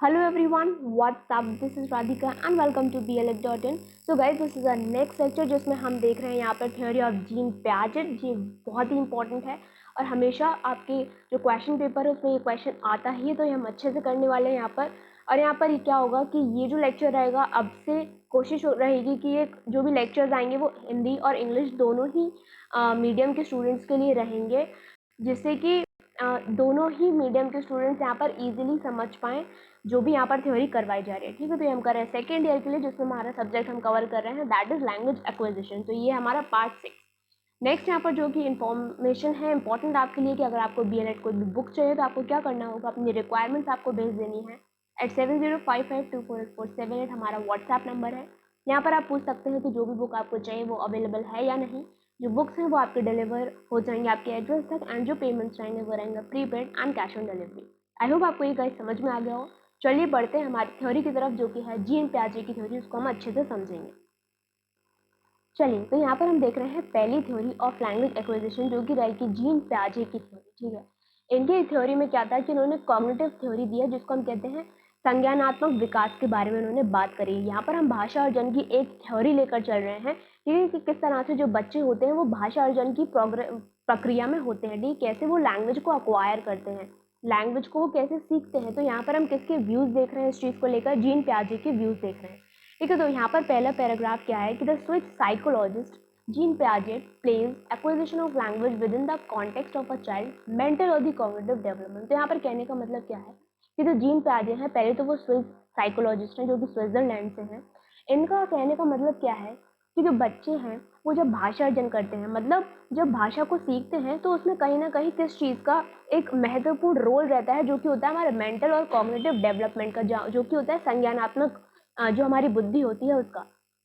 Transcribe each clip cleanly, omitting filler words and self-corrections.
Hello everyone, what's up? This is Radhika and welcome to BLH.in. So guys, this is our next lecture जिसमें हम देख रहे हैं यहाँ पर थ्योरी ऑफ जीन प्याजेट। ये बहुत ही इंपॉर्टेंट है और हमेशा आपके जो क्वेश्चन पेपर है उसमें ये क्वेश्चन आता ही है, तो ये हम अच्छे से करने वाले हैं यहाँ पर। और यहाँ पर क्या होगा कि ये जो लेक्चर रहेगा अब से कोशिश रहेगी कि ये जो भी लेक्चर्स आएंगे वो हिंदी और इंग्लिश दोनों ही मीडियम के स्टूडेंट्स के लिए रहेंगे, जिससे कि दोनों ही मीडियम के स्टूडेंट्स यहाँ पर इजीली समझ पाएँ जो भी यहाँ पर थ्योरी करवाई जा रही है। ठीक है, तो ये हम कर रहे हैं सेकेंड ईयर के लिए, जिसमें हमारा सब्जेक्ट हम कवर कर रहे हैं दैट इज लैंग्वेज एक्विजिशन। तो ये हमारा पार्ट 6। नेक्स्ट यहाँ पर जो कि इन्फॉर्मेशन है इंपॉर्टेंट आपके लिए कि अगर आपको BLED कोई भी बुक चाहिए तो आपको क्या करना होगा, अपनी रिक्वायरमेंट्स आपको भेज देनी है at 7055248478 हमारा व्हाट्सएप नंबर है। यहाँ पर आप पूछ सकते हैं कि जो भी बुक आपको चाहिए वो अवेलेबल है या नहीं। जो बुक्स हैं वो आपके डिलीवर हो जाएंगे आपके एड्रेस तक, एंड जो पेमेंट्स रहेंगे वो रहेंगे prepaid and cash on delivery. I hope आपको ये गाइस समझ में आ गया हो। चलिए बढ़ते हैं हमारी थ्योरी की तरफ, जो कि है जीन प्याजे की थ्योरी, उसको हम अच्छे से समझेंगे। चलिए, तो यहाँ पर हम देख रहे हैं पहली थ्योरी ऑफ लैंग्वेज एक्विजिशन, जो कि रहेगी जीन प्याजे की थ्योरी। ठीक है, इनकी थ्योरी में क्या था कि इन्होंने कॉग्निटिव थ्योरी दी है, जिसको हम कहते हैं संज्ञानात्मक विकास के बारे में उन्होंने बात करी है। यहाँ पर हम भाषा अर्जन की एक थ्योरी लेकर चल रहे हैं, ठीक है, कि किस तरह से जो बच्चे होते हैं वो भाषा अर्जन की प्रक्रिया में होते हैं, ठीक, कैसे वो लैंग्वेज को अक्वायर करते हैं, लैंग्वेज को वो कैसे सीखते हैं। तो यहाँ पर हम किसके व्यूज देख रहे हैं इस चीज़ को लेकर, जीन प्याजे के व्यूज देख रहे हैं। ठीक है, तो यहाँ पर पहला पैराग्राफ क्या है कि the Swiss psychologist Jean Piaget places acquisition of language within the context of a child mental और द कॉग्निटिव डेवलपमेंट। तो यहाँ पर कहने का मतलब क्या है कि जो जीन प्याजे हैं, पहले तो वो स्विस साइकोलॉजिस्ट हैं जो कि स्विट्जरलैंड से हैं। इनका कहने का मतलब क्या है कि जो बच्चे हैं वो जब भाषा अर्जन करते हैं, मतलब जब भाषा को सीखते हैं, तो उसमें कहीं ना कहीं किस चीज़ का एक महत्वपूर्ण रोल रहता है, जो कि होता है हमारे मेंटल और कॉग्निटिव डेवलपमेंट का, जो कि होता है संज्ञानात्मक जो हमारी बुद्धि होती है उसका।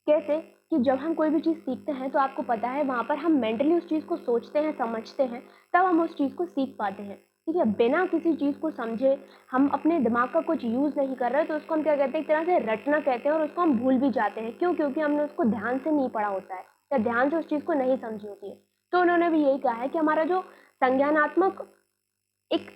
कैसे कि जब हम कोई भी चीज़ सीखते हैं तो आपको पता है वहाँ पर हम मेंटली उस चीज़ को सोचते हैं, समझते हैं, तब हम उस चीज़ को सीख पाते हैं। ठीक है, बिना किसी चीज़ को समझे हम अपने दिमाग का कुछ यूज़ नहीं कर रहे, तो उसको हम क्या कहते हैं, एक तरह से रटना कहते हैं, और उसको हम भूल भी जाते हैं। क्यों? क्योंकि हमने उसको ध्यान से नहीं पढ़ा होता है या ध्यान से उस चीज़ को नहीं समझी होती है। तो उन्होंने भी यही कहा है कि हमारा जो संज्ञानात्मक एक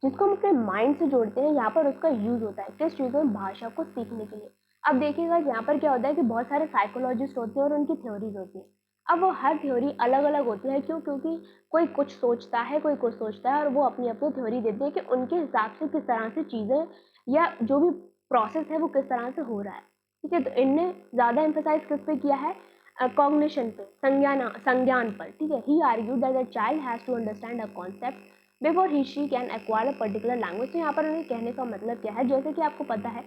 जिसको हम अपने माइंड से जोड़ते हैं, यहाँ पर उसका यूज होता है किस चीज़ में, भाषा को सीखने के लिए। अब देखिएगा यहाँ पर क्या होता है कि बहुत सारे साइकोलॉजिस्ट होते हैं और उनकी थ्योरीज होती है। अब वो हर थ्योरी अलग अलग होती है। क्यों? क्योंकि कोई कुछ सोचता है, कोई कुछ सोचता है, और वो अपनी अपनी थ्योरी देते हैं कि उनके हिसाब से किस तरह से चीज़ें या जो भी प्रोसेस है वो किस तरह से हो रहा है। ठीक है, तो इनने ज़्यादा एम्फेसाइज किस पे किया है, कॉग्निशन पे, संज्ञान पर। ठीक है, he argue that the child has to understand a concept before he she can acquire a particular language. तो यहाँ पर उन्हें कहने का मतलब क्या है, जैसे कि आपको पता है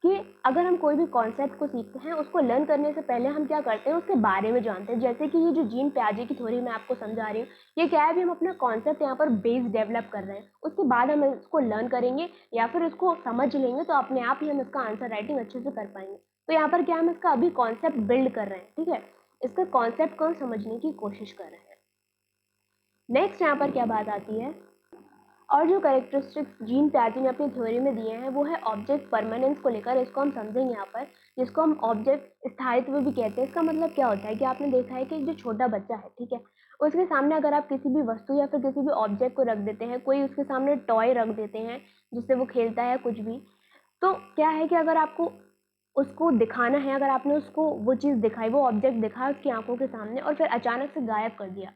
कि अगर हम कोई भी कॉन्सेप्ट को सीखते हैं, उसको लर्न करने से पहले हम क्या करते हैं, उसके बारे में जानते हैं। जैसे कि ये जो जीन प्याजे की थ्योरी मैं आपको समझा रही हूँ, ये क्या है, भी हम अपना कॉन्सेप्ट यहाँ पर बेस डेवलप कर रहे हैं, उसके बाद हम इसको लर्न करेंगे या फिर इसको समझ लेंगे, तो अपने आप ही हम इसका आंसर राइटिंग अच्छे से कर पाएंगे। तो यहाँ पर क्या हम इसका अभी कॉन्सेप्ट बिल्ड कर रहे हैं। ठीक है, इसका कॉन्सेप्ट को हम समझने की कोशिश कर रहे हैं। नेक्स्ट यहाँ पर क्या बात आती है, और जो कैरेक्टरिस्टिक्स जीन प्याजे ने अपनी थ्योरी में दिए हैं वो है ऑब्जेक्ट परमानेंस को लेकर। इसको हम समझेंगे यहाँ पर, जिसको हम ऑब्जेक्ट स्थायित्व भी कहते हैं। इसका मतलब क्या होता है कि आपने देखा है कि जो छोटा बच्चा है, ठीक है, उसके सामने अगर आप किसी भी वस्तु या फिर किसी भी ऑब्जेक्ट को रख देते हैं, कोई उसके सामने टॉय रख देते हैं जिससे वो खेलता है कुछ भी, तो क्या है कि अगर आपको उसको दिखाना है, अगर आपने उसको वो चीज़ दिखाई, वो ऑब्जेक्ट दिखाया उसकी आंखों के सामने, और फिर अचानक से गायब कर दिया,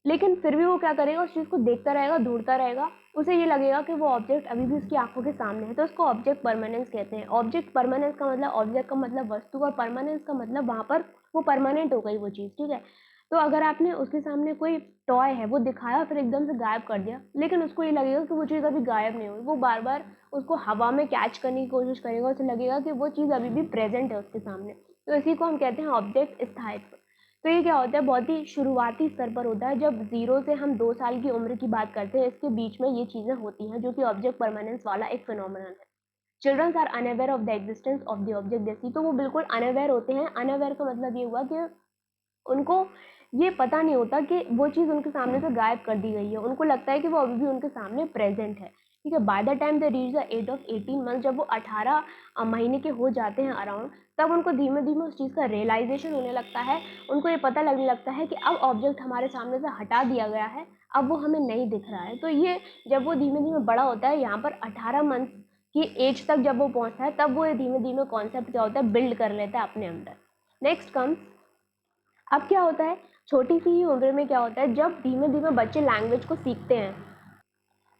लेकिन फिर भी वो क्या करेगा, उस चीज़ को देखता रहेगा, ढूंढता रहेगा, उसे ये लगेगा कि वो ऑब्जेक्ट अभी भी उसकी आंखों के सामने है। तो उसको ऑब्जेक्ट परमानेंस कहते हैं। ऑब्जेक्ट परमानेंस का मतलब, ऑब्जेक्ट का मतलब वस्तु, और परमानेंस का मतलब वहाँ पर वो परमानेंट हो गई वो चीज़। ठीक है, तो अगर आपने उसके सामने कोई टॉय है वो दिखाया फिर एकदम से गायब कर दिया, लेकिन उसको ये लगेगा कि वो चीज़ अभी गायब नहीं हुई, वो बार बार उसको हवा में कैच करने की कोशिश करेगा, उसे लगेगा कि वो चीज़ अभी भी प्रेजेंट है उसके सामने। तो इसी को हम कहते हैं ऑब्जेक्ट स्थायित्व। तो ये क्या होता है, बहुत ही शुरुआती स्तर पर होता है, जब 0 से हम 2 साल की उम्र की बात करते हैं, इसके बीच में ये चीज़ें होती हैं, जो कि ऑब्जेक्ट परमानेंस वाला एक फिनोमेनन है। Childrens are unaware of the existence of the object जैसी, तो वो बिल्कुल अनअवेयर होते हैं। अनअवेयर का मतलब ये हुआ कि उनको ये पता नहीं होता कि वो चीज़ उनके सामने से गायब कर दी गई है, उनको लगता है कि वो अभी भी उनके सामने प्रेजेंट है। ठीक है, by the time they reach the age of 18 month, जब वो 18 महीने के हो जाते हैं अराउंड, तब उनको धीमे धीमे उस चीज़ का रियलाइजेशन होने लगता है। उनको ये पता लगने लगता है कि अब ऑब्जेक्ट हमारे सामने से हटा दिया गया है, अब वो हमें नहीं दिख रहा है। तो ये जब वो धीमे धीमे बड़ा होता है, यहाँ पर 18 मंथ की एज तक जब वो पहुँचता है, तब वो ये धीमे धीमे कॉन्सेप्ट क्या होता है बिल्ड कर लेता है अपने अंदर। नेक्स्ट कम्स, अब क्या होता है छोटी सी ही उम्र में क्या होता है, जब धीमे धीमे बच्चे लैंग्वेज को सीखते हैं,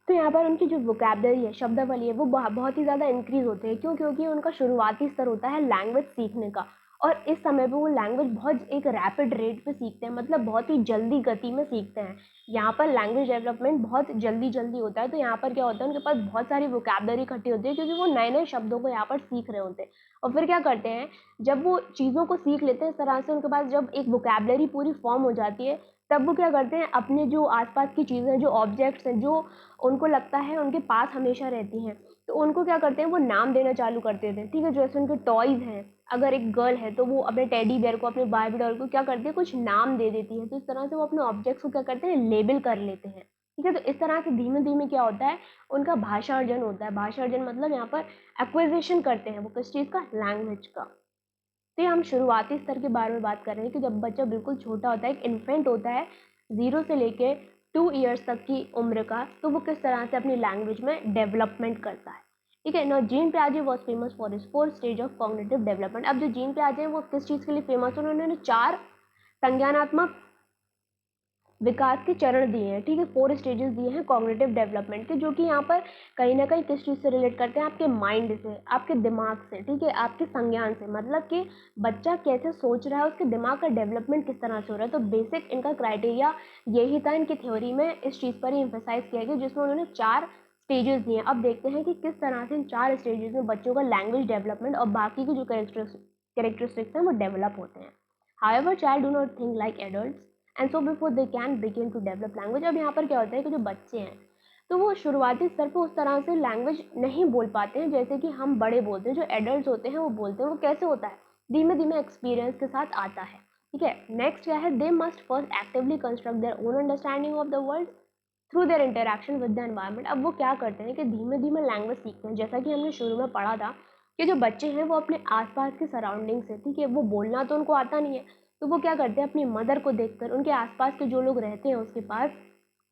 तो यहाँ पर उनकी जो वोकैबलरी है, शब्दावली है, वो बहुत ही ज़्यादा इंक्रीज होते हैं। क्यों? क्योंकि उनका शुरुआती स्तर होता है लैंग्वेज सीखने का, और इस समय पे वो लैंग्वेज बहुत एक रैपिड रेट पे सीखते हैं, मतलब बहुत ही जल्दी गति में सीखते हैं। यहाँ पर लैंग्वेज डेवलपमेंट बहुत जल्दी जल्दी होता है। तो यहाँ पर क्या होता है, उनके पास बहुत सारी वोकैबलरी इकट्ठी होती है, क्योंकि वो नए नए शब्दों को यहाँ पर सीख रहे होते हैं। और फिर क्या करते हैं, जब वो चीज़ों को सीख लेते हैं इस तरह से, उनके पास जब एक वोकैबलरी पूरी फॉर्म हो जाती है, तब वो क्या करते हैं, अपने जो आसपास की चीज़ें, जो ऑब्जेक्ट्स हैं, जो उनको लगता है उनके पास हमेशा रहती हैं, तो उनको क्या करते हैं, वो नाम देना चालू कर देते हैं। ठीक है, जैसे उनके टॉयज़ हैं, अगर एक गर्ल है तो वो अपने टेडी बेयर को, अपने बार्बी डॉल को क्या करती है, कुछ नाम दे देती है। तो इस तरह से वो अपने ऑब्जेक्ट्स को क्या करते हैं, लेबल कर लेते हैं। ठीक है, तो इस तरह से धीमे धीमे क्या होता है, उनका भाषा अर्जन होता है। भाषा अर्जन मतलब यहाँ पर एक्विजिशन करते हैं वो किस चीज़ का, लैंग्वेज का। तो हम शुरुआती स्तर के बारे में बात कर रहे हैं कि जब बच्चा बिल्कुल छोटा होता है, एक इन्फेंट होता है 0 से लेके 2 ईयर्स तक की उम्र का, तो वो किस तरह से अपनी लैंग्वेज में डेवलपमेंट करता है। ठीक है ना। जीन पियाजे was famous for his 4 stage of cognitive development. अब जो जीन पियाजे हैं वो किस चीज़ के लिए फेमस है, उन्होंने 4 संज्ञानात्मक विकास के चरण दिए हैं। ठीक है, 4 स्टेजेस दिए हैं कॉग्निटिव डेवलपमेंट के, जो कि यहाँ पर कहीं ना कहीं किस चीज़ से रिलेट करते हैं, आपके माइंड से, आपके दिमाग से। ठीक है, आपके संज्ञान से, मतलब कि बच्चा कैसे सोच रहा है, उसके दिमाग का डेवलपमेंट किस तरह से हो रहा है। तो बेसिक इनका क्राइटेरिया यही था। इनकी थ्योरी में इस चीज़ पर ही एम्फेसाइज किया गया, जिसमें उन्होंने 4 स्टेजेस दिए हैं। अब देखते हैं कि किस तरह से इन 4 स्टेजेस में बच्चों का लैंग्वेज डेवलपमेंट और बाकी की जो कैरेक्टरिस्टिक्स हैं वो डेवलप होते हैं। However, child do not think like adults, and so before they can begin to develop language। अब यहाँ पर क्या होता है कि जो बच्चे हैं तो वो शुरुआती स्तर पर उस तरह से लैंग्वेज नहीं बोल पाते हैं जैसे कि हम बड़े बोलते हैं, जो एडल्ट होते हैं वो बोलते हैं। वो कैसे होता है, धीमे धीमे एक्सपीरियंस के साथ आता है। ठीक है, नेक्स्ट क्या है, they must first actively construct their own understanding of the world through their interaction with the environment. अब वो क्या करते हैं कि धीमे धीमे लैंग्वेज सीखते हैं। जैसा कि हमने शुरू में पढ़ा था कि जो बच्चे हैं वो अपने आसपास के सराउंडिंग से, ठीक है, वो बोलना तो उनको आता नहीं है, तो वो क्या करते हैं, अपनी मदर को देखकर, उनके आसपास के जो लोग रहते हैं उसके पास,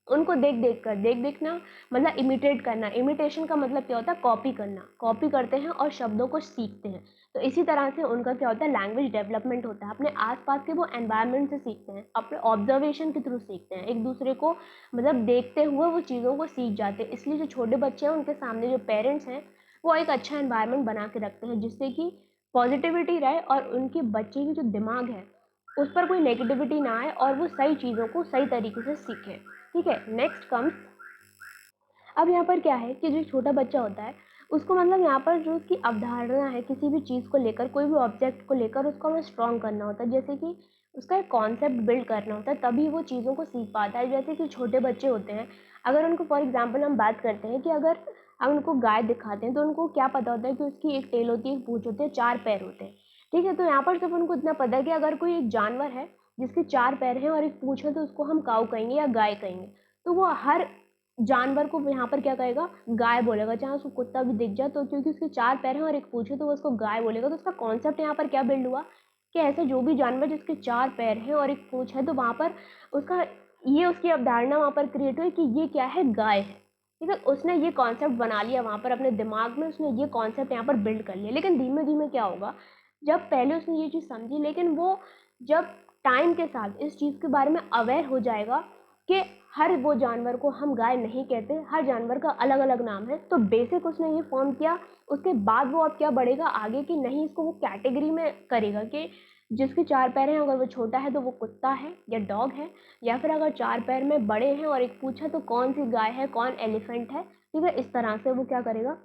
उनको देख देखना मतलब इमिटेट करना। इमिटेशन का मतलब क्या होता है, कॉपी करना। कॉपी करते हैं और शब्दों को सीखते हैं। तो इसी तरह से उनका क्या होता है, लैंग्वेज डेवलपमेंट होता है। अपने आसपास के वो एनवायरनमेंट से सीखते हैं, अपने ऑब्जर्वेशन के थ्रू सीखते हैं, एक दूसरे को मतलब देखते हुए वो चीज़ों को सीख जाते हैं। इसलिए जो छोटे बच्चे हैं उनके सामने जो पेरेंट्स हैं वो एक अच्छा एनवायरनमेंट बना के रखते हैं, जिससे कि पॉजिटिविटी रहे और उनके बच्चे की जो दिमाग है उस पर कोई नेगेटिविटी ना आए और वो सही चीज़ों को सही तरीके से सीखें। ठीक है, नेक्स्ट कम्स, अब यहाँ पर क्या है कि जो छोटा बच्चा होता है उसको मतलब यहाँ पर जो उसकी अवधारणा है किसी भी चीज़ को लेकर, कोई भी ऑब्जेक्ट को लेकर, उसको हमें स्ट्रॉन्ग करना होता है। जैसे कि उसका एक कॉन्सेप्ट बिल्ड करना होता है, तभी वो चीज़ों को सीख पाता है। जैसे कि छोटे बच्चे होते हैं, अगर उनको फॉर एग्जाम्पल हम बात करते हैं कि अगर हम उनको गाय दिखाते हैं तो उनको क्या पता होता है कि उसकी एक टेल होती है, एक पूँछ होती है, 4 पैर होते हैं। ठीक है, तो यहाँ पर सिर्फ उनको इतना पता है कि अगर कोई एक जानवर है जिसके 4 पैर हैं और एक पूँछ है तो उसको हम काऊ कहेंगे या गाय कहेंगे। तो वो हर जानवर को यहाँ पर क्या कहेगा, गाय बोलेगा, चाहे उसको कुत्ता भी दिख जाए तो, क्योंकि उसके 4 पैर हैं और एक पूँछ है तो वो उसको गाय बोलेगा। तो उसका कॉन्सेप्ट यहाँ पर क्या बिल्ड हुआ कि ऐसे जो भी जानवर जिसके 4 पैर हैं और एक पूँछ है, तो वहाँ पर उसका ये उसकी अवधारणा वहाँ पर क्रिएट हुई कि ये क्या है, गाय है। ठीक है, उसने ये कॉन्सेप्ट बना लिया वहाँ पर अपने दिमाग में, उसने ये कॉन्सेप्ट यहाँ पर बिल्ड कर लिया। लेकिन धीमे धीमे क्या होगा, जब पहले उसने ये चीज़ समझी, लेकिन वो जब टाइम के साथ इस चीज़ के बारे में अवेयर हो जाएगा कि हर वो जानवर को हम गाय नहीं कहते, हर जानवर का अलग अलग नाम है, तो बेसिक उसने ये फॉर्म किया। उसके बाद वो अब क्या बढ़ेगा आगे कि नहीं, इसको वो कैटेगरी में करेगा कि जिसके 4 पैर हैं, अगर वो छोटा है तो वो कुत्ता है या डॉग है, या फिर अगर 4 पैर में बड़े हैं और एक पूँछ है तो कौन सी गाय है, कौन एलिफेंट है। ठीक है, इस तरह से वो क्या करेगा,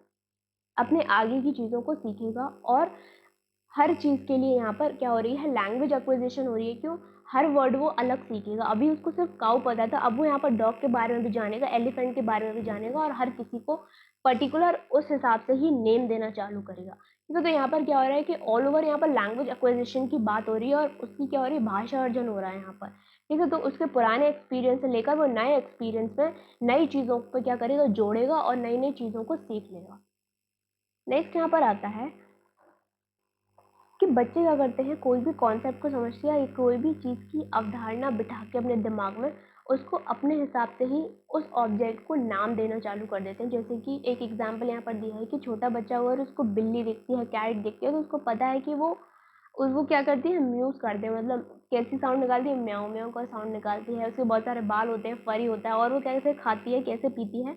अपने आगे की चीज़ों को सीखेगा। और हर चीज़ के लिए यहाँ पर क्या हो रही है, लैंग्वेज एक्विजिशन हो रही है। क्यों, हर वर्ड वो अलग सीखेगा। अभी उसको सिर्फ काऊ पता था, अब वो यहाँ पर डॉग के बारे में भी जानेगा, एलिफेंट के बारे में भी जानेगा, और हर किसी को पर्टिकुलर उस हिसाब से ही नेम देना चालू करेगा। ठीक है, तो यहाँ पर क्या हो रहा है कि ऑल ओवर यहाँ पर लैंग्वेज एक्विजिशन की बात हो रही है, और उसकी क्या हो रही है, भाषा अर्जन हो रहा है यहाँ पर। ठीक है, तो उसके पुराने एक्सपीरियंस से लेकर वो नए एक्सपीरियंस में नई चीज़ों पर क्या करेगा, जोड़ेगा और नई नई चीज़ों को सीख लेगा। नेक्स्ट यहाँ पर आता है कि बच्चे क्या करते हैं, कोई भी कॉन्सेप्ट को समझते हैं या कोई भी चीज़ की अवधारणा बिठा के अपने दिमाग में उसको अपने हिसाब से ही उस ऑब्जेक्ट को नाम देना चालू कर देते हैं। जैसे कि एक एग्जांपल यहाँ पर दिया है कि छोटा बच्चा अगर उसको बिल्ली दिखती है, कैट दिखती है, तो उसको पता है कि वो क्या करती है, म्यूज़ करते हैं, मतलब कैसी साउंड निकालती है, म्याऊं म्याऊं का साउंड निकालती है। उसके बहुत सारे बाल होते हैं, फरी होता है, और वो कैसे खाती है, कैसे पीती है,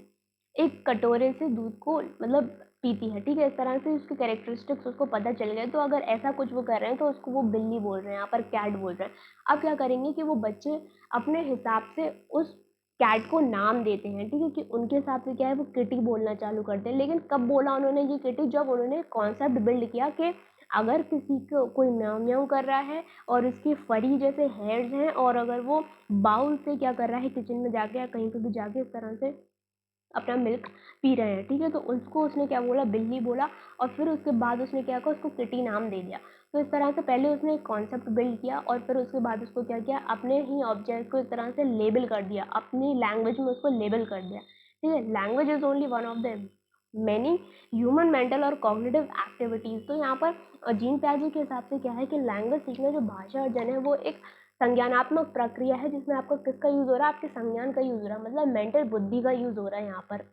एक कटोरे से दूध को मतलब पीती है, ठीक है। इस तरह से उसके कैरेक्टरिस्टिक्स उसको पता चल गए। तो अगर ऐसा कुछ वो कर रहे हैं तो उसको वो बिल्ली बोल रहे हैं, यहाँ पर कैट बोल रहे हैं। अब क्या करेंगे कि वो बच्चे अपने हिसाब से उस कैट को नाम देते हैं, ठीक है, कि उनके हिसाब से क्या है, वो किटी बोलना चालू करते हैं। लेकिन कब बोला उन्होंने ये किटी, जब उन्होंने कॉन्सेप्ट बिल्ड किया कि अगर किसी को कोई म्याऊं म्याऊं कर रहा है और उसकी फरी जैसे हेयर्स हैं, और अगर वो बाउल से क्या कर रहा है, किचन में जाके या कहीं पर भी जाके इस तरह से अपना मिल्क पी रहे हैं, ठीक है, तो उसको उसने क्या बोला, बिल्ली बोला। और फिर उसके बाद उसने क्या किया, उसको किटी नाम दे दिया। तो इस तरह से पहले उसने एक कॉन्सेप्ट बिल्ड किया और फिर उसके बाद उसको क्या किया, अपने ही ऑब्जेक्ट को इस तरह से लेबल कर दिया, अपनी लैंग्वेज में उसको लेबल कर दिया, ठीक है। Language is only one of the many human mental और कॉग्निटिव एक्टिविटीज। तो यहाँ पर जीन पियाजे के हिसाब से क्या है कि लैंग्वेज सीखना जो भाषा अर्जन है वो एक संज्ञानात्मक प्रक्रिया है, जिसमें आपका किसका यूज हो रहा है, आपके संज्ञान का यूज हो रहा है, मतलब मेंटल बुद्धि का यूज हो रहा है। यहाँ पर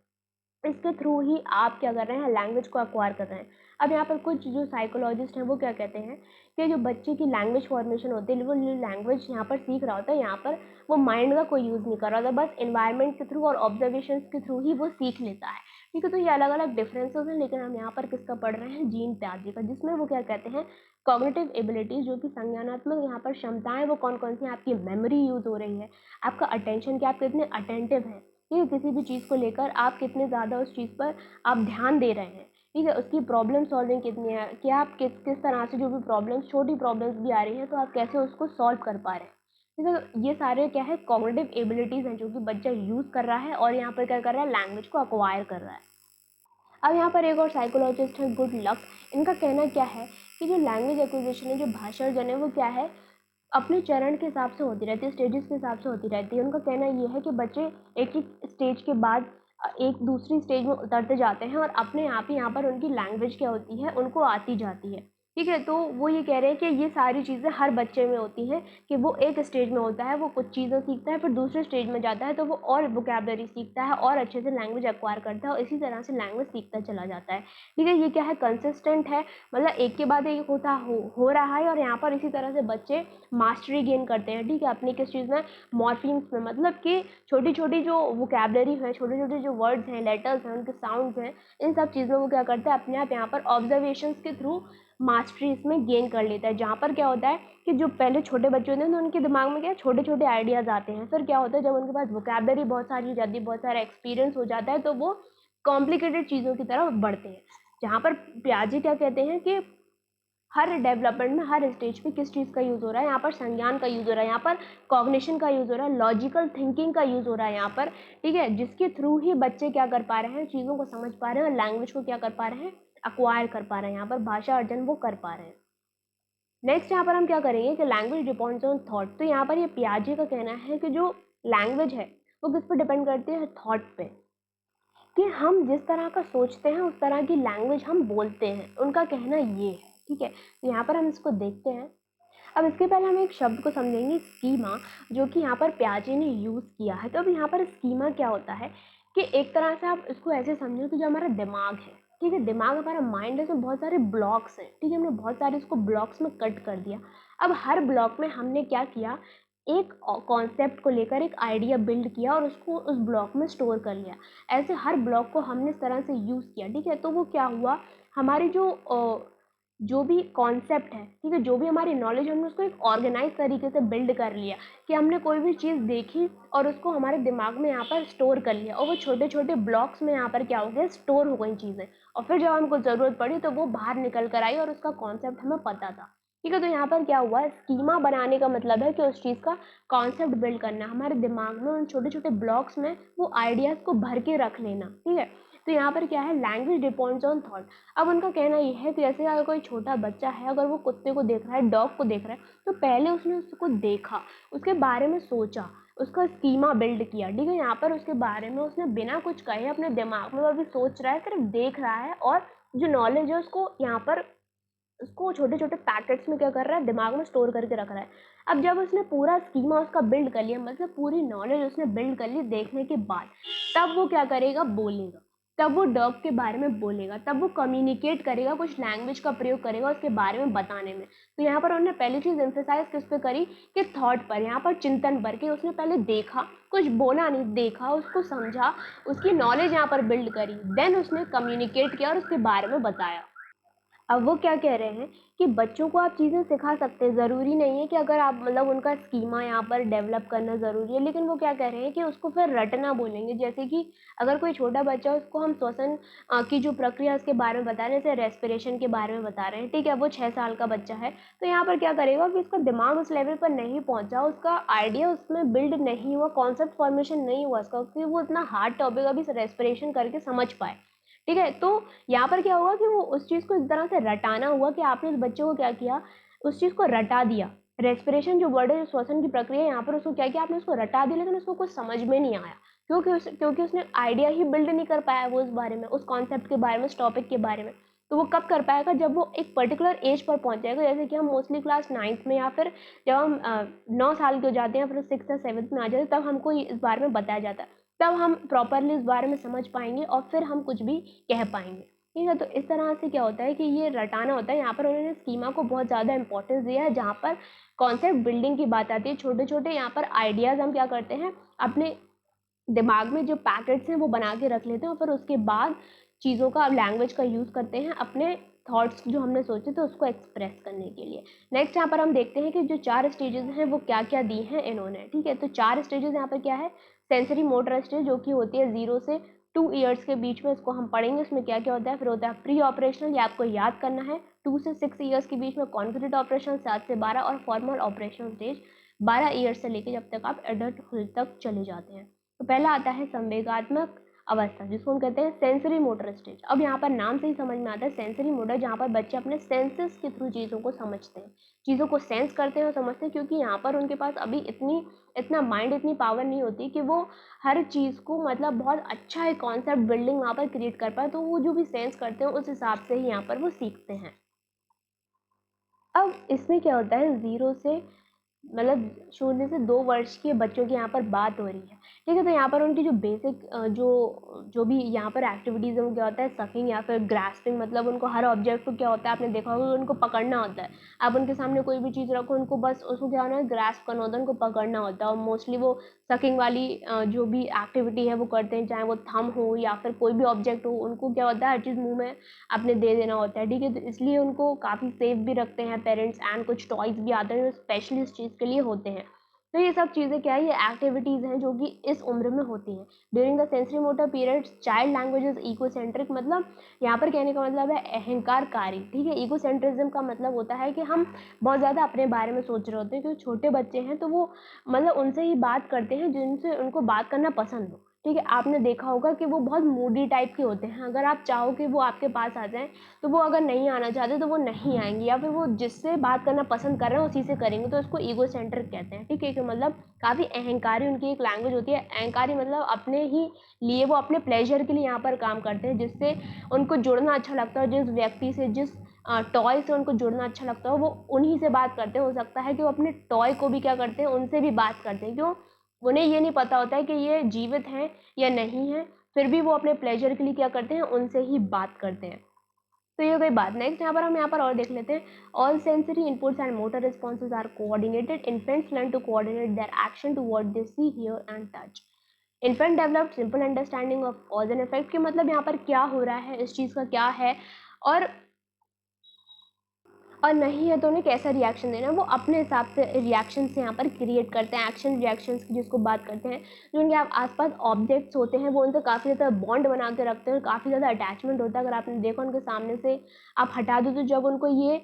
इसके थ्रू ही आप क्या कर रहे हैं, लैंग्वेज को एक्वायर कर रहे हैं। अब यहाँ पर कुछ जो साइकोलॉजिस्ट हैं वो क्या कहते हैं कि जो बच्चे की लैंग्वेज फॉर्मेशन होती है, वो लैंग्वेज यहाँ पर सीख रहा होता है, यहाँ पर वो माइंड का कोई यूज़ नहीं कर रहा होता, बस इन्वायरमेंट के थ्रू और ऑब्जर्वेशन के थ्रू ही वो सीख लेता है, ठीक है। तो ये अलग अलग डिफरेंसेस हैं, लेकिन हम यहाँ पर किसका पढ़ रहे हैं, जीन पियाजे का, जिसमें वो क्या कहते हैं, कॉग्निटिव एबिलिटीज, जो कि संज्ञानात्मक यहाँ पर क्षमताएं वो कौन कौन सी हैं, आपकी मेमोरी यूज हो रही है, आपका अटेंशन, कि आप कितने अटेंटिव हैं, ठीक है, किसी भी चीज़ को लेकर आप कितने ज़्यादा उस चीज़ पर आप ध्यान दे रहे हैं, ठीक है, उसकी प्रॉब्लम सॉल्विंग कितनी है, कि आप किस किस तरह से जो भी प्रॉब्लम्स, छोटी प्रॉब्लम्स भी आ रही हैं तो आप कैसे उसको सॉल्व कर पा रहे हैं, ठीक है। तो ये सारे क्या है, कॉग्निटिव एबिलिटीज़ हैं जो कि बच्चा यूज़ कर रहा है और यहाँ पर क्या कर रहा है, लैंग्वेज को अक्वायर कर रहा है। अब यहाँ पर एक और साइकोलॉजिस्ट है, गुड लक। इनका कहना क्या है कि जो लैंग्वेज एक्विजिशन है, जो भाषा अर्जन है, वो क्या है, अपने चरण के हिसाब से होती रहती है, स्टेजेस के हिसाब से होती रहती है। उनका कहना ये है कि बच्चे एक एक स्टेज के बाद एक दूसरी स्टेज में उतरते जाते हैं और अपने आप ही यहाँ पर उनकी लैंग्वेज क्या होती है, उनको आती जाती है, ठीक है। तो वो ये कह रहे हैं कि ये सारी चीज़ें हर बच्चे में होती हैं, कि वो एक स्टेज में होता है, वो कुछ चीज़ें सीखता है, फिर दूसरे स्टेज में जाता है तो वो और वोकैबलरी सीखता है और अच्छे से लैंग्वेज एक्वायर करता है और इसी तरह से लैंग्वेज सीखता चला जाता है, ठीक है। ये क्या है, कंसिस्टेंट है, मतलब एक के बाद एक होता हो रहा है। और यहाँ पर इसी तरह से बच्चे मास्टरी गेन करते हैं, ठीक है, अपनी किस चीज़ में, मॉर्फीम्स में, मतलब कि छोटी छोटी जो वोकैबलरी है, छोटे छोटे जो वर्ड्स हैं, लेटर्स हैं, उनके साउंड्स हैं, इन सब चीज़ों को क्या करते हैं, अपने आप यहाँ पर ऑब्जर्वेशंस के थ्रू मास्टरी इसमें गेन कर लेता है। जहाँ पर क्या होता है कि जो पहले छोटे बच्चे होते हैं तो उनके दिमाग में क्या छोटे छोटे आइडियाज़ आते हैं, फिर क्या होता है जब उनके पास वोकैबलरी बहुत सारी हो जाती है, बहुत सारा एक्सपीरियंस हो जाता है, तो वो कॉम्प्लिकेटेड चीज़ों की तरफ बढ़ते हैं। जहाँ पर पियाजे क्या कहते हैं कि हर डेवलपमेंट में, हर स्टेज पे किस चीज़ का यूज़ हो रहा है, यहाँ पर संज्ञान का यूज़ हो रहा है, यहाँ पर कॉग्निशन का यूज़ हो रहा है, लॉजिकल थिंकिंग का यूज़ हो रहा है यहाँ पर, ठीक है, जिसके थ्रू ही बच्चे क्या कर पा रहे हैं, चीज़ों को समझ पा रहे हैं और लैंग्वेज को क्या कर पा रहे हैं, अक्वायर कर पा रहे हैं, यहाँ पर भाषा अर्जन वो कर पा रहे हैं। नेक्स्ट यहाँ पर हम क्या करेंगे कि लैंग्वेज डिपेंड्स ऑन थॉट। तो यहाँ पर ये पियाजे का कहना है कि जो लैंग्वेज है वो किस पर डिपेंड करती है, थॉट पे, कि हम जिस तरह का सोचते हैं उस तरह की लैंग्वेज हम बोलते हैं, उनका कहना ये है, ठीक है। तो यहाँ पर हम इसको देखते हैं। अब इसके पहले हम एक शब्द को समझेंगे, स्कीमा, जो कि यहाँ पर पियाजे ने यूज़ किया है। तो अब यहाँ पर स्कीमा क्या होता है कि एक तरह से आप इसको ऐसे समझो कि जो हमारा दिमाग है, ठीक है, दिमाग हमारा माइंड है, उसमें बहुत सारे ब्लॉक्स हैं, ठीक है, हमने बहुत सारे इसको ब्लॉक्स में कट कर दिया। अब हर ब्लॉक में हमने क्या किया, एक कॉन्सेप्ट को लेकर एक आइडिया बिल्ड किया और उसको उस ब्लॉक में स्टोर कर लिया। ऐसे हर ब्लॉक को हमने इस तरह से यूज़ किया, ठीक है। तो वो क्या हुआ, हमारी जो भी कॉन्सेप्ट है, ठीक है, जो भी हमारी नॉलेज, हमने उसको एक ऑर्गेनाइज तरीके से बिल्ड कर लिया, कि हमने कोई भी चीज़ देखी और उसको हमारे दिमाग में यहाँ पर स्टोर कर लिया और वो छोटे छोटे ब्लॉक्स में यहाँ पर क्या हो गया, स्टोर हो गई चीज़ें, और फिर जब हमको ज़रूरत पड़ी तो वो बाहर निकल कर आई और उसका कॉन्सेप्ट हमें पता था, ठीक है। तो यहाँ पर क्या हुआ, स्कीमा बनाने का मतलब है कि उस चीज़ का कॉन्सेप्ट बिल्ड करना, हमारे दिमाग में उन छोटे छोटे ब्लॉक्स में वो आइडियाज़ को भर के रख लेना, ठीक है। तो यहाँ पर क्या है, लैंग्वेज डिपेंड्स ऑन थॉट। अब उनका कहना ये है कि जैसे अगर कोई छोटा बच्चा है, अगर वो कुत्ते को देख रहा है, डॉग को देख रहा है, तो पहले उसने उसको देखा, उसके बारे में सोचा, उसका स्कीमा बिल्ड किया, ठीक है। यहाँ पर उसके बारे में उसने बिना कुछ कहे अपने दिमाग में वो अभी सोच रहा है, सिर्फ देख रहा है, और जो नॉलेज है उसको यहाँ पर उसको छोटे छोटे पैकेट्स में क्या कर रहा है, दिमाग में स्टोर करके रख रहा है। अब जब उसने पूरा स्कीमा उसका बिल्ड कर लिया, मतलब पूरी नॉलेज उसने बिल्ड कर ली देखने के बाद, तब वो क्या करेगा, बोलेगा। तब वो डॉग के बारे में बोलेगा, तब वो कम्युनिकेट करेगा, कुछ लैंग्वेज का प्रयोग करेगा उसके बारे में बताने में। तो यहाँ पर उन्होंने पहली चीज़ एम्फेसाइज किस पे करी, कि थॉट पर, यहाँ पर चिंतन पर, कि उसने पहले देखा, कुछ बोला नहीं, देखा, उसको समझा, उसकी नॉलेज यहाँ पर बिल्ड करी, देन उसने कम्युनिकेट किया और उसके बारे में बताया। अब वो क्या कह रहे हैं कि बच्चों को आप चीज़ें सिखा सकते हैं, ज़रूरी नहीं है कि अगर आप मतलब उनका स्कीमा यहाँ पर डेवलप करना ज़रूरी है, लेकिन वो क्या कह रहे हैं कि उसको फिर रटना बोलेंगे। जैसे कि अगर कोई छोटा बच्चा है, उसको हम श्वसन की जो प्रक्रिया है उसके बारे में बता रहे हैं, जैसे रेस्पिरेशन के बारे में बता रहे हैं, ठीक है, वो 6 साल का बच्चा है, तो यहाँ पर क्या करेगा कि उसका दिमाग उस लेवल पर नहीं पहुँचा, उसका आइडिया उसमें बिल्ड नहीं हुआ, कॉन्सेप्ट फॉर्मेशन नहीं हुआ उसका, क्योंकि वो इतना हार्ड टॉपिक अभी रेस्पिरेशन करके समझ पाए। ठीक है, तो यहाँ पर क्या हुआ कि वो उस चीज़ को इस तरह से रटाना हुआ कि आपने उस बच्चे को क्या किया, उस चीज़ को रटा दिया। रेस्पिरेशन जो वर्ड है, श्वसन की प्रक्रिया, यहाँ पर उसको क्या किया, आपने उसको रटा दिया, लेकिन उसको कुछ समझ में नहीं आया, क्योंकि उसने आइडिया ही बिल्ड नहीं कर पाया वो उस बारे में, उस कॉन्सेप्ट के बारे में, उस टॉपिक के बारे में। तो वो कब कर पाएगा, जब वो एक पर्टिकुलर एज पर पहुंच जाएगा। जैसे कि हम मोस्टली क्लास 9th में, या फिर जब हम 9 साल के हो जाते हैं, फिर 6th या 7th में आ जाते हैं, तब हमको इस बारे में बताया जाता है, तब हम प्रॉपरली इस बारे में समझ पाएंगे और फिर हम कुछ भी कह पाएंगे। ठीक है, तो इस तरह से क्या होता है कि ये रटाना होता है। यहाँ पर उन्होंने स्कीमा को बहुत ज़्यादा इंपॉर्टेंस दिया है, जहाँ पर कॉन्सेप्ट बिल्डिंग की बात आती है। छोटे छोटे यहाँ पर आइडियाज़ हम क्या करते हैं, अपने दिमाग में जो पैकेट्स हैं वो बना के रख लेते हैं, और फिर उसके बाद चीज़ों का लैंग्वेज का यूज़ करते हैं अपने थॉट्स जो हमने सोचे थे उसको एक्सप्रेस करने के लिए। नेक्स्ट यहाँ पर हम देखते हैं कि जो 4 स्टेजेस हैं वो क्या क्या दी हैं इन्होंने। ठीक है, तो 4 स्टेजेस यहाँ पर क्या है, सेंसरी मोटर स्टेज, जो कि होती है 0 से 2 ईयर्स के बीच में, इसको हम पढ़ेंगे, उसमें क्या क्या होता है। फिर होता है प्री ऑपरेशनल, ये आपको याद करना है। 2 से 6 ईयर्स के बीच में कॉन्क्रीट ऑपरेशन, 7 से 12, और फॉर्मल ऑपरेशनल स्टेज 12 ईयर्स से लेकर जब तक आप एडल्टहुड तक चले जाते हैं। तो पहला आता है संवेगात्मक अवस्था, जिसको हम कहते हैं सेंसरी मोटर स्टेज। अब यहाँ पर नाम से ही समझ में आता है सेंसरी मोटर, जहाँ पर बच्चे अपने सेंसेस के थ्रू चीज़ों को समझते हैं, चीज़ों को सेंस करते हैं और समझते हैं, क्योंकि यहाँ पर उनके पास अभी इतना माइंड, इतनी पावर नहीं होती कि वो हर चीज़ को मतलब बहुत अच्छा एक कॉन्सेप्ट बिल्डिंग वहाँ पर क्रिएट कर पाए। तो वो जो भी सेंस करते हैं उस हिसाब से ही यहाँ पर वो सीखते हैं। अब इसमें क्या होता है, 0 से मतलब 0 से 2 वर्ष के बच्चों की यहाँ पर बात हो रही है। ठीक है, तो यहाँ पर उनकी जो बेसिक जो भी यहाँ पर एक्टिविटीज़ है वो क्या होता है, सकिंग या फिर ग्रास्पिंग, मतलब उनको हर ऑब्जेक्ट को क्या होता है, आपने देखा होगा, उनको पकड़ना होता है। आप उनके सामने कोई भी चीज़ रखो, उनको बस उसको क्या होना है, ग्रास्प करना होता है, उनको पकड़ना होता है। और मोस्टली वो सकिंग वाली जो भी एक्टिविटी है वो करते हैं, चाहे वो थम हो या फिर कोई भी ऑब्जेक्ट हो, उनको क्या होता है, हर चीज़ मुँह में अपने दे देना होता है। ठीक है, तो इसलिए उनको काफ़ी सेफ भी रखते हैं पेरेंट्स, एंड कुछ टॉयज़ भी आते हैं जो स्पेशली इस चीज़ के लिए होते हैं। तो ये सब चीज़ें क्या है, ये एक्टिविटीज़ हैं जो कि इस उम्र में होती हैं। During the sensory motor period child language is egocentric, मतलब यहाँ पर कहने का मतलब है अहंकारकारी। ठीक है, इकोसेंट्रिज्म का मतलब होता है कि हम बहुत ज़्यादा अपने बारे में सोच रहे होते हैं। क्योंकि छोटे बच्चे हैं तो वो मतलब उनसे ही बात करते हैं जिनसे उनको बात करना पसंद हो। ठीक है, आपने देखा होगा कि वो बहुत मूडी टाइप के होते हैं, अगर आप चाहो कि वो आपके पास आ जाएं तो वो अगर नहीं आना चाहते तो वो नहीं आएंगे, या फिर वो जिससे बात करना पसंद कर रहे हैं उसी से करेंगे, तो इसको ईगो सेंट्रिक कहते हैं। ठीक है, कि मतलब काफ़ी अहंकारी उनकी एक लैंग्वेज होती है। अहंकारी मतलब अपने ही लिए, वो अपने प्लेजर के लिए यहाँ पर काम करते हैं, जिससे उनको जुड़ना अच्छा लगता है, जिस व्यक्ति से, जिस टॉय से उनको जुड़ना अच्छा लगता है वो उन्हीं से बात करते हैं। हो सकता है कि वो अपने टॉय को भी क्या करते हैं, उनसे भी बात करते हैं। क्यों, उन्हें ये नहीं पता होता है कि ये जीवित हैं या नहीं है, फिर भी वो अपने प्लेजर के लिए क्या करते हैं, उनसे ही बात करते हैं। तो ये कोई बात। नेक्स्ट हम यहाँ पर और देख लेते हैं। All sensory inputs and motor responses are coordinated. Infants learn to coordinate their action to what they see, hear and touch. Infant develop simple understanding of cause and effect, कि मतलब यहाँ पर क्या हो रहा है, इस चीज़ का क्या है, और नहीं है तो उन्हें कैसा रिएक्शन देना है, वो अपने हिसाब से रिएक्शन से यहाँ पर क्रिएट करते हैं। एक्शन रिएक्शंस की जिसको बात करते हैं, जो उनके आसपास ऑब्जेक्ट्स होते हैं वो उनसे काफ़ी ज़्यादा बॉन्ड बना के रखते हैं, काफ़ी ज़्यादा अटैचमेंट होता है। अगर आपने देखा उनके सामने से आप हटा दो, तो जब उनको ये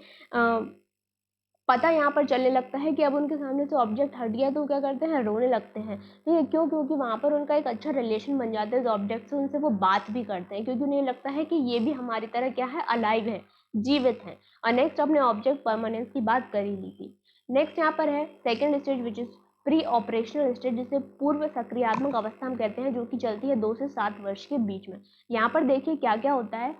पता यहाँ पर चलने लगता है कि अब उनके सामने से ऑब्जेक्ट हट गया, तो क्या करते हैं, रोने लगते हैं। ठीक है, क्यों, क्योंकि वहाँ पर उनका एक अच्छा रिलेशन बन जाता है इस ऑब्जेक्ट से, उनसे वो बात भी करते हैं, क्योंकि उन्हें लगता है कि ये भी हमारी तरह क्या है, अलाइव है, जीवित है। और नेक्स्ट अपने ऑब्जेक्ट परमानेंस की बात कर ही ली थी। नेक्स्ट यहाँ पर है second stage which is pre operational stage, जिसे पूर्व सक्रियात्मक अवस्था हम कहते हैं, जो कि चलती है 2 से 7 वर्ष के बीच में। यहाँ पर देखिए क्या क्या होता है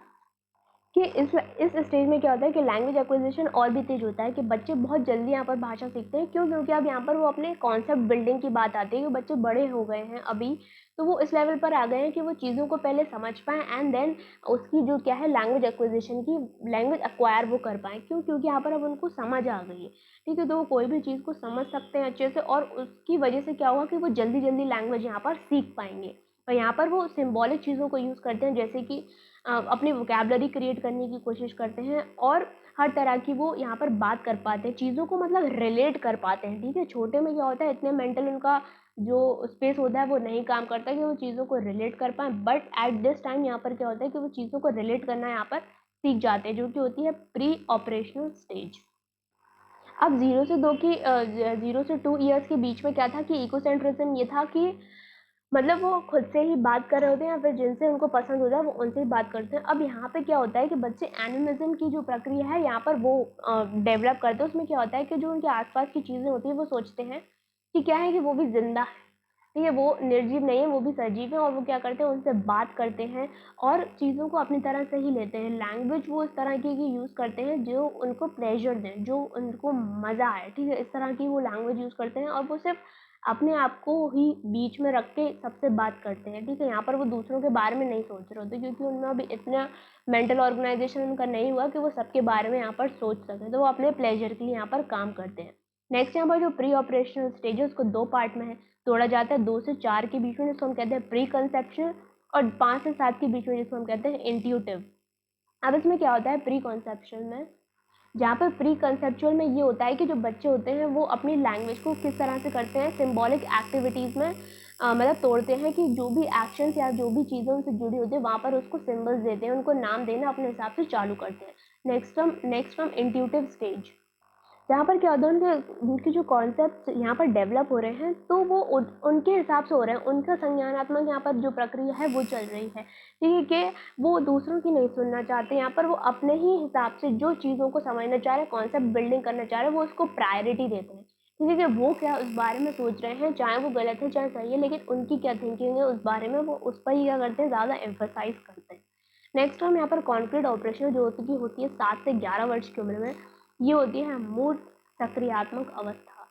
कि इस स्टेज में क्या होता है कि लैंग्वेज एक्विजिशन और भी तेज होता है, कि बच्चे बहुत जल्दी यहाँ पर भाषा सीखते हैं। क्यों? क्योंकि अब यहाँ पर वो अपने कॉन्सेप्ट बिल्डिंग की बात आती है कि बच्चे बड़े हो गए हैं अभी, तो वो इस लेवल पर आ गए हैं कि वो चीज़ों को पहले समझ पाएँ एंड देन उसकी जो क्या है लैंग्वेज एक्विजिशन की लैंग्वेज एक्वायर वो कर पाएँ। क्यों? क्योंकि यहाँ पर अब उनको समझ आ गई है, ठीक है, तो वो कोई भी चीज़ को समझ सकते हैं अच्छे से, और उसकी वजह से क्या होगा कि वो जल्दी जल्दी लैंग्वेज यहाँ पर सीख पाएंगे। और यहाँ पर वो सिम्बॉलिक चीज़ों को यूज़ करते हैं, जैसे कि अपनी वोकैबुलरी क्रिएट करने की कोशिश करते हैं, और हर तरह की वो यहाँ पर बात कर पाते हैं, चीज़ों को मतलब रिलेट कर पाते हैं, ठीक है। छोटे में क्या होता है, इतने मेंटल उनका जो स्पेस होता है वो नहीं काम करता कि वो चीज़ों को रिलेट कर पाएँ, बट एट दिस टाइम यहाँ पर क्या होता है कि वो चीज़ों को रिलेट करना यहाँ पर सीख जाते हैं, जो कि होती है प्री ऑपरेशनल स्टेज। अब 0 से 2 ईयर्स के बीच में क्या था कि इकोसेंट्रिज्म ये था कि मतलब वो खुद से ही बात कर रहे होते हैं, या फिर जिनसे उनको पसंद होता है वो उनसे ही बात करते हैं। अब यहाँ पे क्या होता है कि बच्चे एनिमिज्म की जो प्रक्रिया है यहाँ पर वो डेवलप करते हैं। उसमें क्या होता है कि जो उनके आसपास की चीज़ें होती हैं वो सोचते हैं कि क्या है कि वो भी जिंदा है, ठीक है, वो निर्जीव नहीं है, वो भी सजीव है, और वो क्या करते हैं उनसे बात करते हैं और चीज़ों को अपनी तरह से ही लेते हैं। लैंग्वेज वो इस तरह की यूज़ करते हैं जो उनको प्लेजर दें, जो उनको मज़ा आए, ठीक है, इस तरह की वो लैंग्वेज यूज़ करते हैं, और वो सिर्फ अपने आप को ही बीच में रख के सबसे बात करते हैं, ठीक है। यहाँ पर वो दूसरों के बारे में नहीं सोच रहे होते, क्योंकि उनमें अभी इतना मेंटल ऑर्गेनाइजेशन उनका नहीं हुआ कि वो सबके बारे में यहाँ पर सोच सकें, तो वो अपने प्लेजर के लिए यहाँ पर काम करते हैं। नेक्स्ट यहाँ पर जो प्री ऑपरेशनल स्टेज है उसको 2 पार्ट में है तोड़ा जाता है, 2 से 4 के बीच में, जिसको हम कहते हैं प्री कंसेप्शन, और 5 से 7 के बीच में, जिसको हम कहते हैं इंट्यूटिव। अब इसमें क्या होता है प्री कंसेप्शन में, जहाँ पर प्री कंसेप्चुअल में ये होता है कि जो बच्चे होते हैं वो अपनी लैंग्वेज को किस तरह से करते हैं, सिंबॉलिक एक्टिविटीज़ में मतलब तोड़ते हैं, कि जो भी एक्शंस या जो भी चीज़ें उनसे जुड़ी होती है वहाँ पर उसको सिंबल्स देते हैं, उनको नाम देना अपने हिसाब से चालू करते हैं। नेक्स्ट हम इंट्यूटिव स्टेज, जहाँ पर क्या होता है उनके जो कॉन्सेप्ट यहाँ पर डेवलप हो रहे हैं, तो वो उनके हिसाब से हो रहे हैं, उनका संज्ञानात्मक यहाँ पर जो प्रक्रिया है वो चल रही है, ठीक है, कि वो दूसरों की नहीं सुनना चाहते, यहाँ पर वो अपने ही हिसाब से जो चीज़ों को समझना चाह रहे हैं, कॉन्सेप्ट बिल्डिंग करना चाह रहे हैं, वो उसको प्रायोरिटी देते हैं, ठीक है, कि वो क्या उस बारे में सोच रहे हैं, चाहे वो गलत है चाहे सही है, लेकिन उनकी क्या थिंकिंग है उस बारे में, वो उस पर ही क्या करते हैं, ज़्यादा एम्फोसाइज करते हैं। नेक्स्ट हम यहाँ पर कॉन्क्रीट ऑपरेशन जो होती है 7 से 11 वर्ष की उम्र में, ये होती है मूड सक्रियात्मक अवस्था,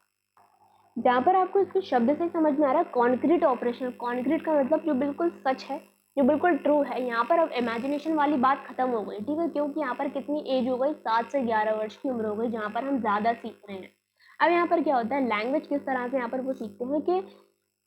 जहाँ पर आपको इसके शब्द से समझ में आ रहा है कॉन्क्रीट ऑपरेशन। कॉन्क्रीट का मतलब जो बिल्कुल सच है, जो बिल्कुल ट्रू है। यहाँ पर अब इमेजिनेशन वाली बात खत्म हो गई, ठीक है, क्योंकि यहाँ पर कितनी एज हो गई, 7 से 11 वर्ष की उम्र हो गई, जहाँ पर हम ज़्यादा सीख रहे हैं। अब यहाँ पर क्या होता है, लैंग्वेज किस तरह से यहाँ पर वो सीखते हैं कि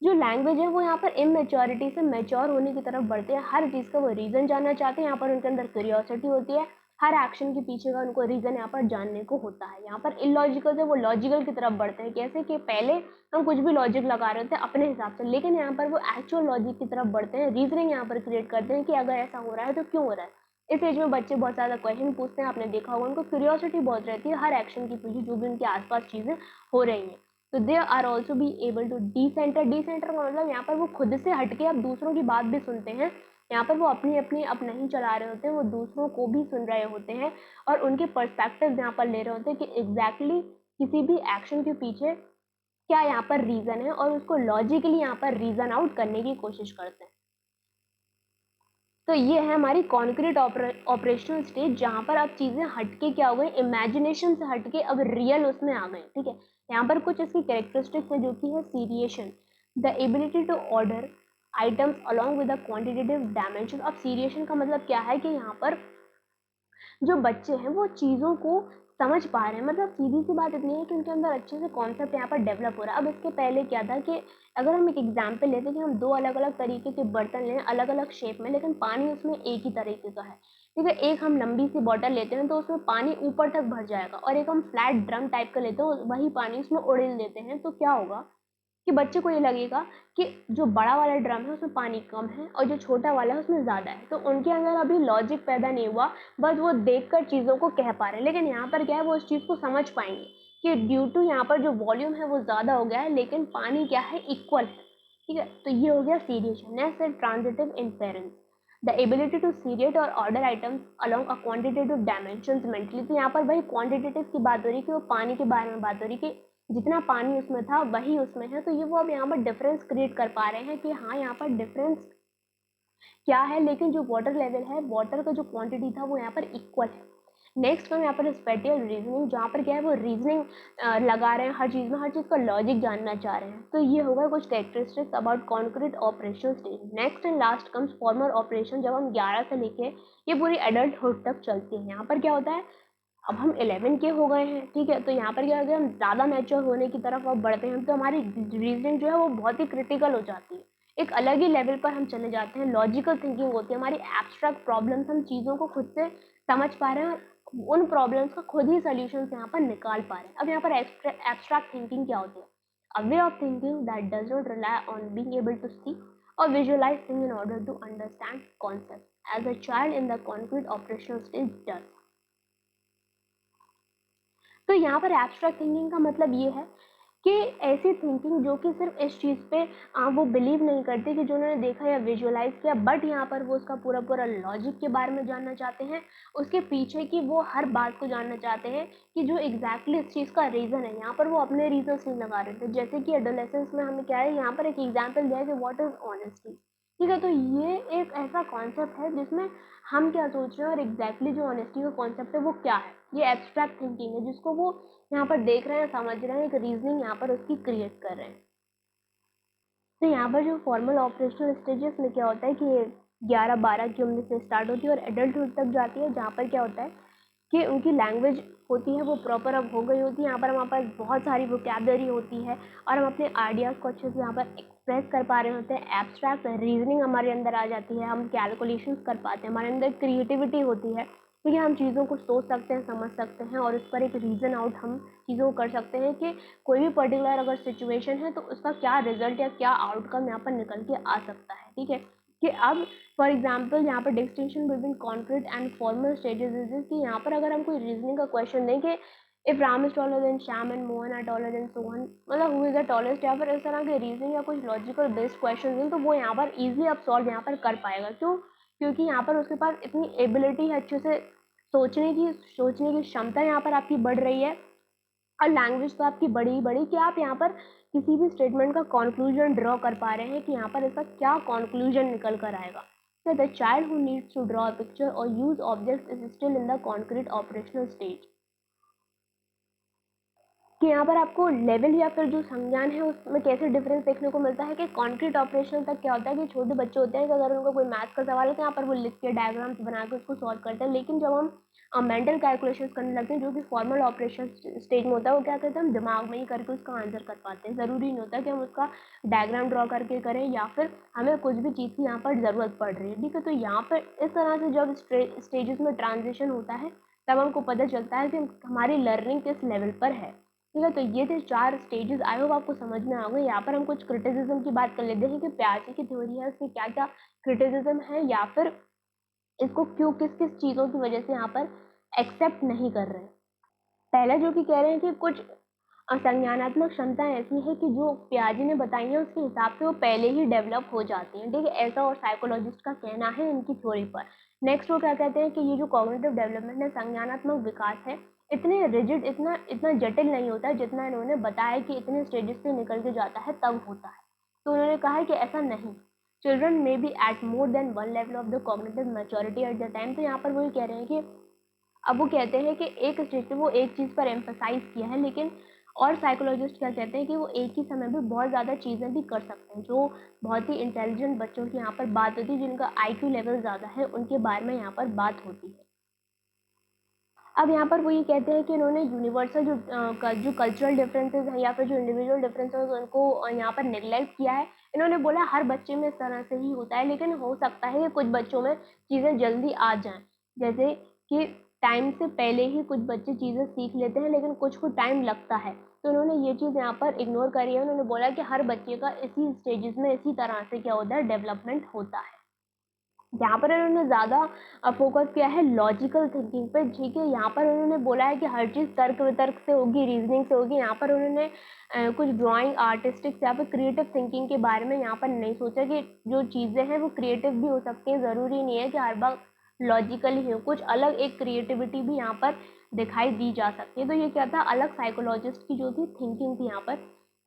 जो लैंग्वेज है वो यहाँ पर इमेच्योरिटी से मैच्योर होने की तरफ बढ़ते हैं, हर चीज़ का वो रीज़न जानना चाहते हैं, यहाँ पर उनके अंदर क्यूरियोसिटी होती है, हर एक्शन के पीछे का उनको रीज़न यहाँ पर जानने को होता है। यहाँ पर इलॉजिकल से वो लॉजिकल की तरफ बढ़ते हैं, कैसे कि पहले हम कुछ भी लॉजिक लगा रहे होते हैं अपने हिसाब से, लेकिन यहाँ पर वो एक्चुअल लॉजिक की तरफ बढ़ते हैं, रीजनिंग यहाँ पर क्रिएट करते हैं कि अगर ऐसा हो रहा है तो क्यों हो रहा है। इस एज में बच्चे बहुत ज़्यादा क्वेश्चन पूछते हैं, आपने देखा होगा, उनको क्यूरियोसिटी बहुत रहती है हर एक्शन के पीछे जो भी उनके आसपास चीज़ें हो रही हैं। तो they are also be able to decenter का मतलब यहाँ पर वो खुद से हटके अब दूसरों की बात भी सुनते हैं, यहाँ पर वो अपनी अपनी अब नहीं चला रहे होते हैं, वो दूसरों को भी सुन रहे होते हैं, और उनके पर्सपेक्टिव यहाँ पर ले रहे होते हैं कि एग्जैक्टली किसी भी एक्शन के पीछे क्या यहाँ पर रीज़न है, और उसको लॉजिकली यहाँ पर रीज़न आउट करने की कोशिश करते हैं। तो ये है हमारी कॉन्क्रीट ऑपरेशनल स्टेज, जहाँ पर अब चीज़ें हटके क्या हो गई, इमेजिनेशन से हटके अब रियल उसमें आ गए, ठीक है। यहाँ पर कुछ इसकी कैरेक्टरिस्टिक्स है जो कि है seriation, the ability to order items along with the quantitative dimension. अब सीरिएशन का मतलब क्या है कि यहाँ पर जो बच्चे हैं वो चीज़ों को समझ पा रहे हैं, मतलब सीधी सी बात इतनी है कि उनके अंदर अच्छे से कॉन्सेप्ट यहाँ पर डेवलप हो रहा है। अब इसके पहले क्या था कि अगर हम एक एग्जाम्पल लेते हैं कि हम 2 अलग अलग तरीके के बर्तन लें अलग अलग शेप में, लेकिन पानी उसमें एक ही तरीके का है, ठीक है। एक हम लंबी सी बॉटल लेते हैं तो उसमें पानी ऊपर तक भर जाएगा, और एक हम फ्लैट ड्रम टाइप का लेते हैं, वही पानी उसमें उड़ेल देते हैं, तो क्या होगा कि बच्चे को ये लगेगा कि जो बड़ा वाला ड्रम है उसमें पानी कम है और जो छोटा वाला है उसमें ज़्यादा है। तो उनके अंदर अभी लॉजिक पैदा नहीं हुआ, बस वो देखकर चीज़ों को कह पा रहे हैं। लेकिन यहाँ पर क्या है, वो उस चीज़ को समझ पाएंगे कि ड्यू टू यहाँ पर जो वॉल्यूम है वो ज़्यादा हो गया है, लेकिन पानी क्या है, इक्वल है, ठीक है। तो ये हो गया सीरिएशन। नेक्स्ट है transitive inference, the ability to seriate और order items along a quantitative dimensions mentally. तो यहाँ पर वही क्वांटिटेटिव की बात हो रही है कि वो पानी के बारे में बात हो रही है कि जितना पानी उसमें था वही उसमें है। तो ये वो अब यहाँ पर डिफरेंस क्रिएट कर पा रहे हैं कि हाँ, यहाँ पर डिफरेंस क्या है, लेकिन जो वाटर लेवल है, वाटर का जो क्वांटिटी था वो यहाँ पर इक्वल है। नेक्स्ट हम यहाँ पर स्पेटियल रीजनिंग, जहाँ पर क्या है वो रीजनिंग लगा रहे हैं हर चीज़ में, हर चीज़ का लॉजिक जानना चाह रहे हैं। तो ये होगा कुछ characteristics about concrete operation stage. Next and last comes formal operation, जब हम 11 से लेके ये पूरी एडल्टहुड तक चलती है। यहाँ पर क्या होता है, अब हम 11 के हो गए हैं, ठीक है, तो यहाँ पर क्या हो गया, हम ज़्यादा मैच्योर होने की तरफ अब बढ़ते हैं, तो हमारी रीजनिंग जो है वो बहुत ही क्रिटिकल हो जाती है, एक अलग ही लेवल पर हम चले जाते हैं। लॉजिकल थिंकिंग होती है हमारी, एब्स्ट्रैक्ट प्रॉब्लम्स, हम चीज़ों को खुद से समझ पा रहे हैं, उन प्रॉब्लम्स का खुद ही सोल्यूशन यहाँ पर निकाल पा रहे हैं। अब यहाँ पर एब्स्ट्रैक्ट थिंकिंग क्या होती है, a way of thinking that does not rely on being able to see or visualize things in order to understand concepts as a child in the concrete operational stage does। तो यहाँ पर abstract thinking का मतलब ये है कि ऐसी thinking जो कि सिर्फ इस चीज़ पे वो बिलीव नहीं करती कि जो उन्होंने देखा या विजुअलाइज किया, बट यहाँ पर वो उसका पूरा पूरा लॉजिक के बारे में जानना चाहते हैं, उसके पीछे की वो हर बात को जानना चाहते हैं कि जो एग्जैक्टली इस चीज़ का रीज़न है। यहाँ पर वो अपने रीजन्स नहीं लगा रहे थे, जैसे कि एडोलेसेंस में हमें क्या है, यहाँ पर एक एग्जाम्पल दिया है कि व्हाट इज़ ऑनेस्टी, ठीक है। तो ये एक ऐसा कॉन्सेप्ट है जिसमें हम क्या सोच रहे हैं और एग्जैक्टली जो ऑनेस्टी का कॉन्सेप्ट है वो क्या है, ये एब्स्ट्रैक्ट थिंकिंग है, जिसको वो यहाँ पर देख रहे हैं, समझ रहे हैं, एक रीजनिंग यहाँ पर उसकी क्रिएट कर रहे हैं। तो यहाँ पर जो फॉर्मल ऑपरेशनल स्टेजेस में क्या होता है कि ये 11-12 की उम्र से स्टार्ट होती है और एडल्टहुड तक जाती है, जहाँ पर क्या होता है कि उनकी लैंग्वेज होती है वो प्रॉपर अब हो गई होती है। यहाँ पर हमारे पास बहुत सारी वोकैबुलरी होती है और हम अपने आइडियाज़ को अच्छे से यहाँ पर एक्सप्रेस कर पा रहे होते हैं। एब्स्ट्रैक्ट रीजनिंग हमारे अंदर आ जाती है, हम कैलकुलेशंस कर पाते हैं, हमारे अंदर क्रिएटिविटी होती है, ठीक है, हम चीज़ों को सोच सकते हैं, समझ सकते हैं और उस पर एक रीज़न आउट हम चीज़ों को कर सकते हैं कि कोई भी पर्टिकुलर अगर सिचुएशन है तो उसका क्या रिजल्ट या क्या आउटकम यहाँ पर निकल के आ सकता है, ठीक है। कि अब फॉर एग्जाम्पल यहाँ पर distinction between concrete and formal stages is कि यहाँ पर अगर हम कोई रीजनिंग का क्वेश्चन दें कि if Ram is taller than Shyam and Mohan are taller than Sohan, मतलब हु इज द टॉलेस्ट, या फिर इस तरह के रीजनिंग या कुछ लॉजिकल बेस्ड क्वेश्चन दें तो वो यहाँ पर ईजिली अब सॉल्व यहाँ पर कर पाएगा। क्यों? क्योंकि यहाँ पर उसके पास इतनी एबिलिटी है अच्छे से सोचने की क्षमता यहाँ पर आपकी बढ़ रही है और लैंग्वेज तो आपकी बड़ी ही बड़ी कि आप यहाँ पर किसी भी स्टेटमेंट का कंक्लूजन ड्रॉ कर पा रहे हैं कि यहाँ पर इसका क्या कंक्लूजन निकल कर आएगा। So the child who needs to draw a picture or use objects is still in the concrete operational stage। कि यहाँ पर आपको लेवल या फिर जो संज्ञान है उसमें कैसे डिफरेंस देखने को मिलता है कि कॉन्क्रीट ऑपरेशन तक क्या होता है कि छोटे बच्चे होते हैं कि अगर उनको कोई मैथ्स का सवाल है तो यहाँ पर वो लिख के डायग्राम्स बना के उसको सॉल्व करते हैं, लेकिन जब हम मेंटल कैलकुलेशन करने लगते हैं जो कि फॉर्मल ऑपरेशन स्टेज में होता है, वो क्या करते हैं, हम दिमाग में ही करके उसका आंसर कर पाते हैं। ज़रूरी नहीं होता कि हम उसका डायग्राम ड्रॉ करके करें या फिर हमें कुछ भी चीज़ की यहाँ पर ज़रूरत पड़ रही है, ठीक है। तो यहाँ पर इस तरह से जब स्टेजेस में ट्रांजिशन होता है तब हमको पता चलता है कि हमारी लर्निंग किस लेवल पर है, ठीक है। तो ये थे 4 स्टेजेस, आई होप आपको समझ में आ गए। यहाँ पर हम कुछ क्रिटिसिज्म की बात कर लेते हैं कि पियाजे की थ्योरी है उसमें क्या क्या क्रिटिसिज्म है या फिर इसको क्यों किस किस चीज़ों की वजह से यहाँ पर एक्सेप्ट नहीं कर रहे हैं। पहला जो कि कह रहे हैं कि कुछ संज्ञानात्मक क्षमताएं ऐसी है कि जो पियाजे ने बताई हैं उसके हिसाब से वो पहले ही डेवलप हो जाती हैं, ठीक है, ऐसा और साइकोलॉजिस्ट का कहना है इनकी थ्योरी पर। नेक्स्ट वो क्या कहते हैं कि ये जो कॉग्निटिव डेवलपमेंट है, संज्ञानात्मक विकास है, इतने रिजिड, इतना इतना जटिल नहीं होता है जितना इन्होंने बताया कि इतने स्टेजेस से निकल के जाता है तब होता है। तो उन्होंने कहा है कि ऐसा नहीं, children may be at more than one level of the cognitive maturity at the time. तो यहाँ पर वही कह रहे हैं कि अब वो कहते हैं कि एक स्टेज पे वो एक चीज़ पर एम्फसाइज किया है, लेकिन और साइकोलॉजिस्ट क्या कहते हैं कि वो एक ही समय में बहुत ज़्यादा चीज़ें भी कर सकते हैं। जो बहुत ही इंटेलिजेंट बच्चों की यहाँ पर बात होती है, जिनका आईक्यू लेवल ज़्यादा है, उनके बारे में यहाँ पर बात होती है। अब यहाँ पर वो ये कहते हैं कि इन्होंने यूनिवर्सल जो कल्चरल डिफरेंसेस हैं या फिर जो इंडिविजुअल डिफरेंसेस उनको यहाँ पर नेग्लेक्ट किया है। इन्होंने बोला हर बच्चे में इस तरह से ही होता है, लेकिन हो सकता है कि कुछ बच्चों में चीज़ें जल्दी आ जाएं, जैसे कि टाइम से पहले ही कुछ बच्चे चीज़ें सीख लेते हैं लेकिन कुछ को टाइम लगता है। तो उन्होंने ये चीज़ यहाँ पर इग्नोर करी है। उन्होंने बोला कि हर बच्चे का इसी स्टेजेस में इसी तरह से क्या होता है, डेवलपमेंट होता है। यहाँ पर उन्होंने ज़्यादा फोकस किया है लॉजिकल थिंकिंग पे, ठीक है। यहाँ पर उन्होंने बोला है कि हर चीज़ तर्क वितर्क से होगी, रीजनिंग से होगी। यहाँ पर उन्होंने कुछ ड्राइंग आर्टिस्टिक्स या फिर क्रिएटिव थिंकिंग के बारे में यहाँ पर नहीं सोचा कि जो चीज़ें हैं वो क्रिएटिव भी हो सकती हैं, ज़रूरी नहीं है कि हर बार लॉजिकल ही हो, कुछ अलग एक क्रिएटिविटी भी यहाँ पर दिखाई दी जा सकती है। तो ये क्या था, अलग साइकोलॉजिस्ट की जो थी थिंकिंग थी यहाँ पर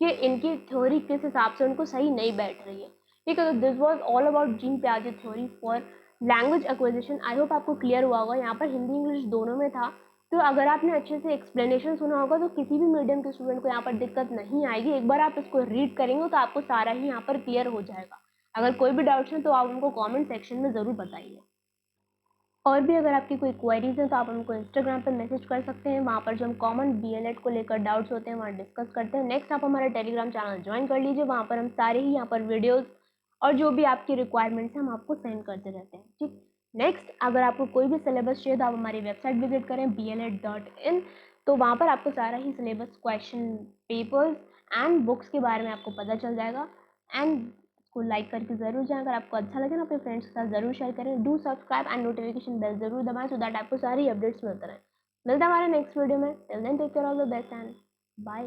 कि इनकी थ्योरी किस हिसाब से उनको सही नहीं बैठ रही है। ठीक है, तो this was all about Jean पियाजे theory for language acquisition. I hope आपको क्लियर हुआ होगा। यहाँ पर हिंदी इंग्लिश दोनों में था, तो अगर आपने अच्छे से एक्सप्लेनेशन सुना होगा तो किसी भी मीडियम के स्टूडेंट को यहाँ पर दिक्कत नहीं आएगी। एक बार आप इसको रीड करेंगे तो आपको सारा ही यहाँ पर क्लियर हो जाएगा। अगर कोई भी डाउट्स हैं तो आप उनको कमेंट सेक्शन में ज़रूर बताइए। और भी अगर आपकी कोई क्वेरीज हैं तो आप हमको इंस्टाग्राम पर मैसेज कर सकते हैं। वहाँ पर जो हम कॉमन BLED को लेकर डाउट्स होते हैं वहाँ डिस्कस करते हैं। नेक्स्ट आप हमारा टेलीग्राम चैनल ज्वाइन कर लीजिए, वहाँ पर हम सारे ही यहाँ पर वीडियोज़ और जो भी आपकी रिक्वायरमेंट्स हैं हम आपको सेंड करते रहते हैं। ठीक, नेक्स्ट अगर आपको कोई भी सिलेबस चाहिए तो आप हमारी वेबसाइट विजिट करें BLED.in। तो वहाँ पर आपको सारा ही syllabus, question papers and books के बारे में आपको पता चल जाएगा। एंड को लाइक करके ज़रूर जाएं। अगर आपको अच्छा लगे ना अपने फ्रेंड्स के साथ ज़रूर शेयर करें। Do subscribe and notification bell ज़रूर दबाएं सो दैट आपको सारी अपडेट्स मिलते रहें। मिलते हैं हमारे नेक्स्ट वीडियो में। Till then take care, all the best and bye.